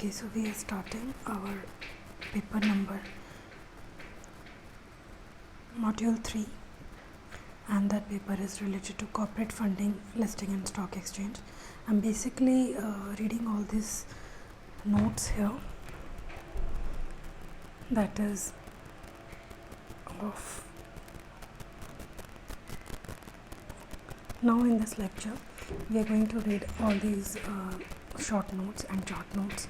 Okay, so we are starting our paper number module 3, and that paper is related to corporate funding, listing and stock exchange. I'm basically reading all these notes here, that is of now. In this lecture we are going to read all these short notes and chart notes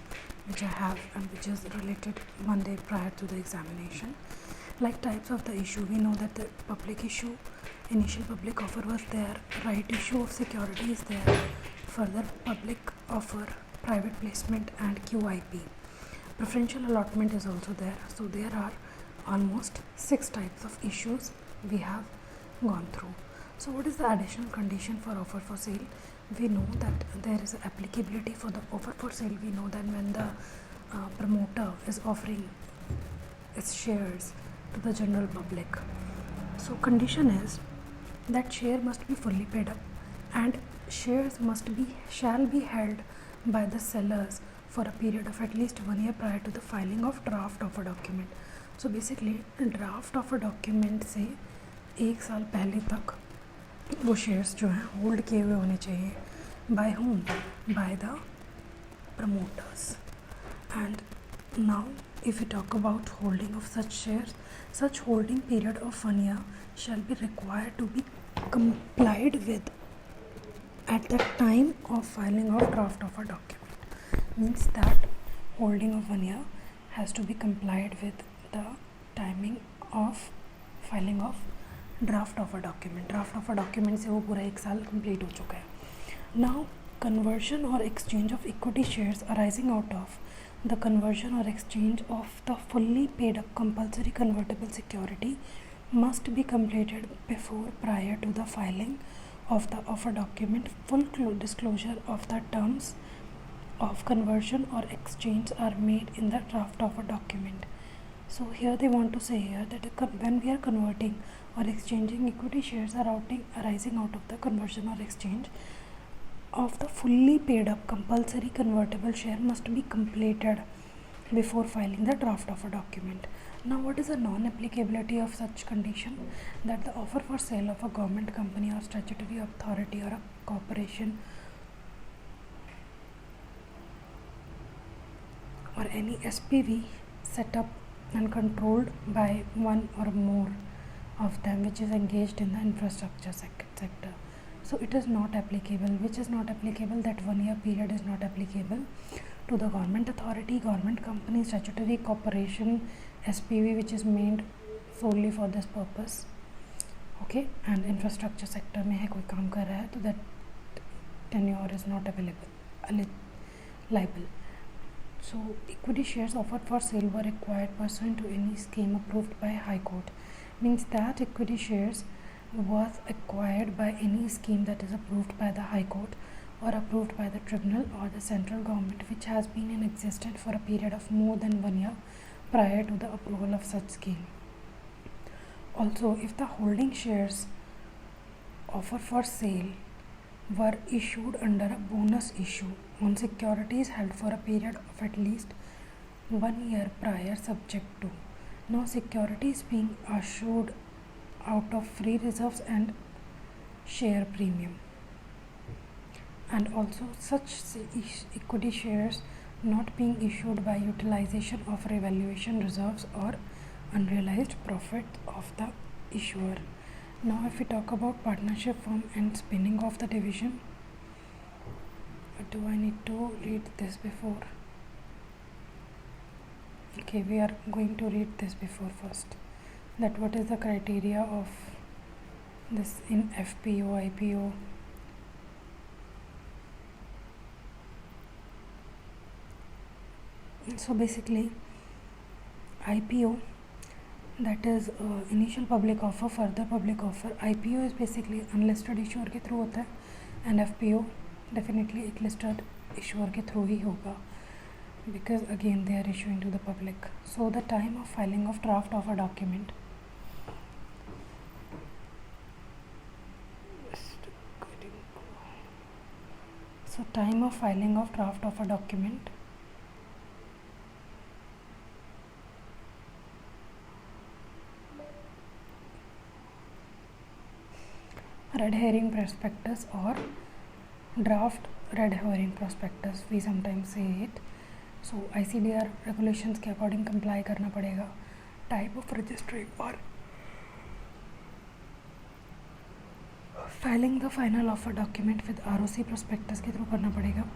which I have and which is related one day prior to the examination. Like types of the issue, we know that the public issue, initial public offer was there, right issue of security is there, further public offer, private placement and QIP. Preferential allotment is also there. So there are almost 6 types of issues we have gone through. So what is the additional condition for offer for sale? We know that there is applicability for the offer for sale. We know that when the promoter is offering its shares to the general public, so condition is that share must be fully paid up and shares shall be held by the sellers for a period of at least 1 year prior to the filing of draft offer document. So basically draft offer document से 1 साल पहले तक वो shares जो हैं hold किए हुए होने चाहिए. By whom? By the promoters. And now if we talk about holding of such shares, such holding period of 1 year shall be required to be complied with at the time of filing of draft offer document. Means that holding of 1 year has to be complied with the timing of filing of draft offer document. Draft offer document से वो पूरा 1 साल complete हो चुका है. Now conversion और exchange of equity shares arising out of the conversion और exchange of the fully paid up compulsory convertible security must be completed before prior to the filing of the offer document. Full disclosure of the terms of conversion or exchange are made in the draft offer document. So here they want to say here that when we are converting or exchanging equity shares arising out of the conversion or exchange of the fully paid up compulsory convertible share must be completed before filing the draft offer document. Now what is the non-applicability of such condition? That the offer for sale of a government company or statutory authority or a corporation or any SPV set up and controlled by one or more of them which is engaged in the infrastructure sector. So it is not applicable. Which is not applicable? That 1 year period is not applicable to the government authority, government company, statutory corporation, SPV which is made solely for this purpose. Okay, and infrastructure sector में है कोई काम कर रहा है तो that tenure is not available, liable. So equity shares offered for sale were acquired pursuant to any scheme approved by High Court. Means that equity shares was acquired by any scheme that is approved by the High Court or approved by the tribunal or the central government which has been in existence for a period of more than 1 year prior to the approval of such scheme. Also, if the holding shares offered for sale were issued under a bonus issue on securities held for a period of at least 1 year prior subject to now securities being issued out of free reserves and share premium, and also such equity shares not being issued by utilization of revaluation reserves or unrealized profit of the issuer. Now if we talk about partnership firm and spinning off the division, do I need to read this before? Okay, we are going to read this before first. That what is the criteria of this in FPO, IPO. So basically IPO, that is initial public offer, further public offer. IPO is basically unlisted issuer के through होता है and FPO definitely एक listed issuer के through ही होगा because again they are issuing to the public. So the time of filing of draft offer document, so time of filing of draft offer document red herring prospectus or draft red herring prospectus, we sometimes say it. So ICDR regulations के according comply करना पड़ेगा. Type of registering or filing the final offer document with ROC prospectus के through करना पड़ेगा.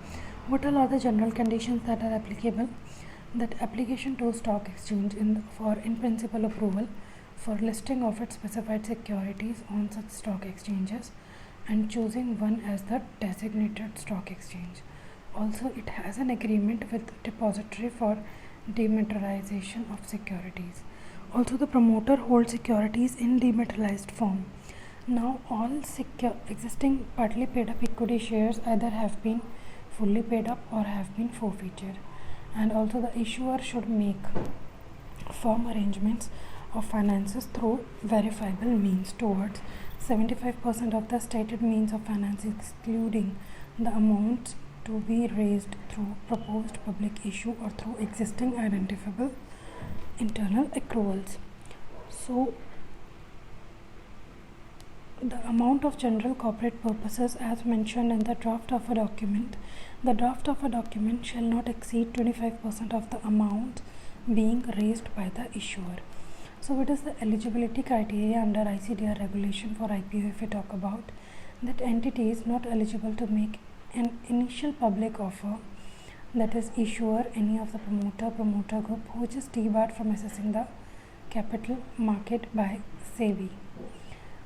What all are the general conditions that are applicable? That application to stock exchange for in principle approval for listing of its specified securities on such stock exchanges and choosing one as the designated stock exchange. Also, it has an agreement with depository for dematerialization of securities. Also, the promoter holds securities in dematerialized form. Now, all existing partly paid up equity shares either have been fully paid up or have been forfeited. And also the issuer should make firm arrangements of finances through verifiable means towards 75% of the stated means of finance, excluding the amounts to be raised through proposed public issue or through existing identifiable internal accruals. So the amount of general corporate purposes as mentioned in the draft of a document, the draft of a document shall not exceed 25% of the amount being raised by the issuer. So what is the eligibility criteria under ICDR regulation for IPO? If we talk about that, entity is not eligible to make an initial public offer, that is issuer, any of the promoter group which is debarred from accessing the capital market by SEBI.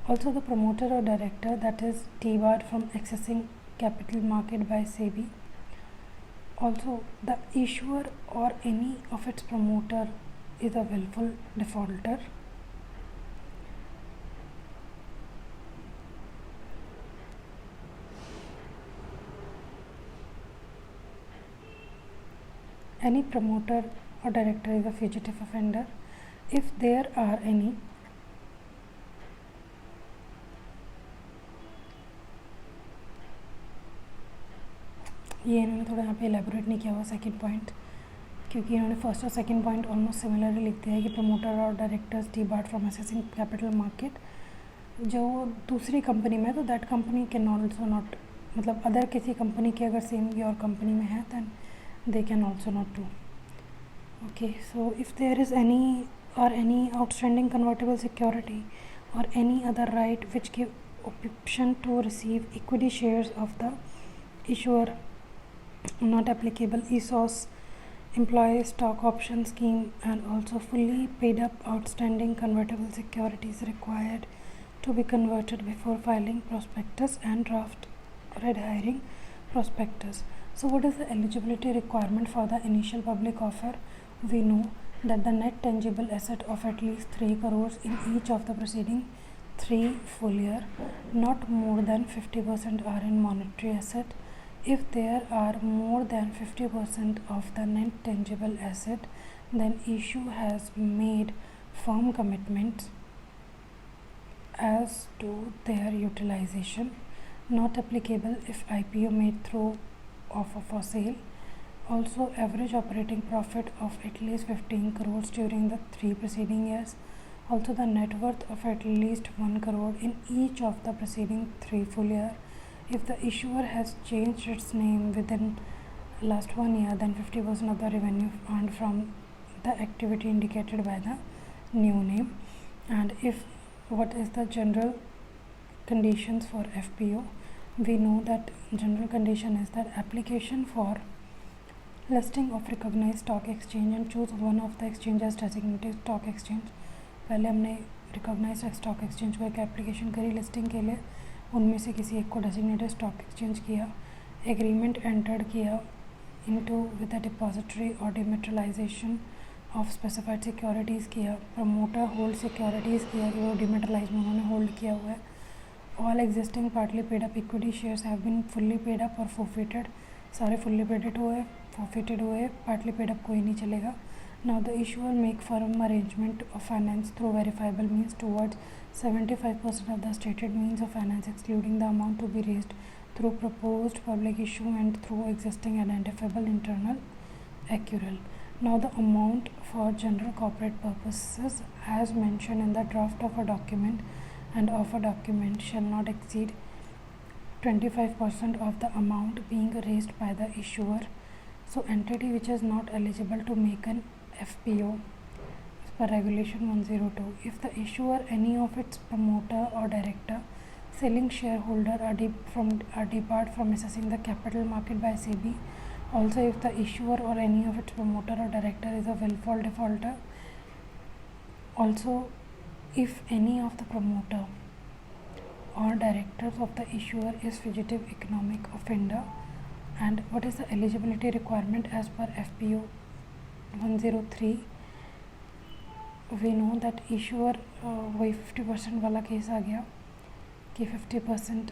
Also the promoter or director that is debarred from accessing capital market by SEBI. Also the issuer or any of its promoter is a willful defaulter. Any promoter or director is a fugitive offender. If there are any ये इन्होंने थोड़ा यहाँ पे elaborate नहीं किया हुआ second point, क्योंकि इन्होंने फर्स्ट और सेकंड पॉइंट ऑलमोस्ट सिमिलरली लिख दिया है कि प्रमोटर और directors debarred from accessing capital market. जो दूसरी कंपनी में है तो that company can also not, मतलब अदर किसी कंपनी की अगर सेम योर कंपनी में है then they can also not do. Okay, so if there is any outstanding convertible security or any other right which give option to receive equity shares of the issuer, not applicable. ESOS, employee stock option scheme, and also fully paid up outstanding convertible securities required to be converted before filing prospectus and draft red herring prospectus. So what is the eligibility requirement for the initial public offer? We know that the net tangible asset of at least 3 crores in each of the preceding 3 full year, not more than 50% are in monetary asset. If there are more than 50% of the net tangible asset, then issue has made firm commitments as to their utilization. Not applicable if IPO made through offer for sale. Also, average operating profit of at least 15 crores during the 3 preceding years. Also, the net worth of at least 1 crore in each of the preceding 3 full year. If the issuer has changed its name within last 1 year, then 50% of the revenue earned from the activity indicated by the new name. And if what is the general conditions for FPO? We know that general condition is that application for listing of recognized stock exchange and choose one of the exchanges designated stock exchange. पहले हमने recognized stock exchange को एक application करी listing के लिए, उनमें से किसी एक को डेजिग्नेटेड स्टॉक एक्सचेंज किया, एग्रीमेंट एंटर्ड किया इनटू विद द डिपॉजिटरी और डिमेटरलाइजेशन ऑफ स्पेसिफाइड सिक्योरिटीज़ किया, प्रमोटर होल्ड सिक्योरिटीज़ किया कि वो डिमेटरलाइज में उन्होंने होल्ड किया हुआ है. All existing partly paid up equity shares have been fully paid up और फोरफिटेड, सारे फुल्ली पेडेड हुए, फोरफिटेड हुए, पार्टली पेड अप कोई नहीं चलेगा. Now the issuer make firm arrangement of finance through verifiable means towards 75% of the stated means of finance, excluding the amount to be raised through proposed public issue and through existing identifiable internal accrual. Now the amount for general corporate purposes as mentioned in the draft of a document and offer document shall not exceed 25% of the amount being raised by the issuer. So entity which is not eligible to make an FPO as per regulation 102, if the issuer, any of its promoter or director, selling shareholder are debarred from assessing the capital market by SEBI. Also, if the issuer or any of its promoter or director is a willful defaulter. Also, if any of the promoter or directors of the issuer is fugitive economic offender. And what is the eligibility requirement as per FPO 103? We know that issuer वही 50% वाला case आ गया कि 50%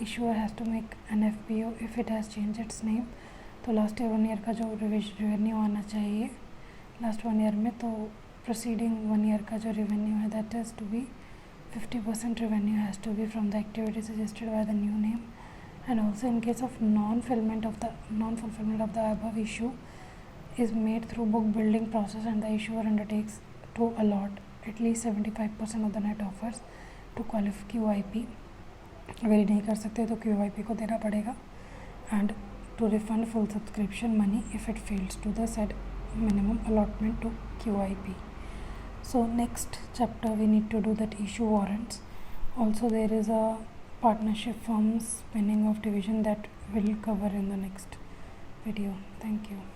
issuer has to make an FPO if it has changed its name. तो last year 1 year का जो revenue आना चाहिए last 1 year में, तो प्रोसीडिंग 1 ईयर का जो रेवेन्यू है that has to be 50% revenue has to be from the activities suggested by the new name. And also in case of non-fulfillment of the above issue is made through book building process and the issuer undertakes to allot at least 75% of the net offers to qualify QIP, very नहीं कर सकते तो QIP को देना पड़ेगा, and to refund full subscription money if it fails to the said minimum allotment to QIP. So next chapter we need to do that issue warrants. Also there is a partnership firm spinning off division that we'll cover in the next video. Thank you.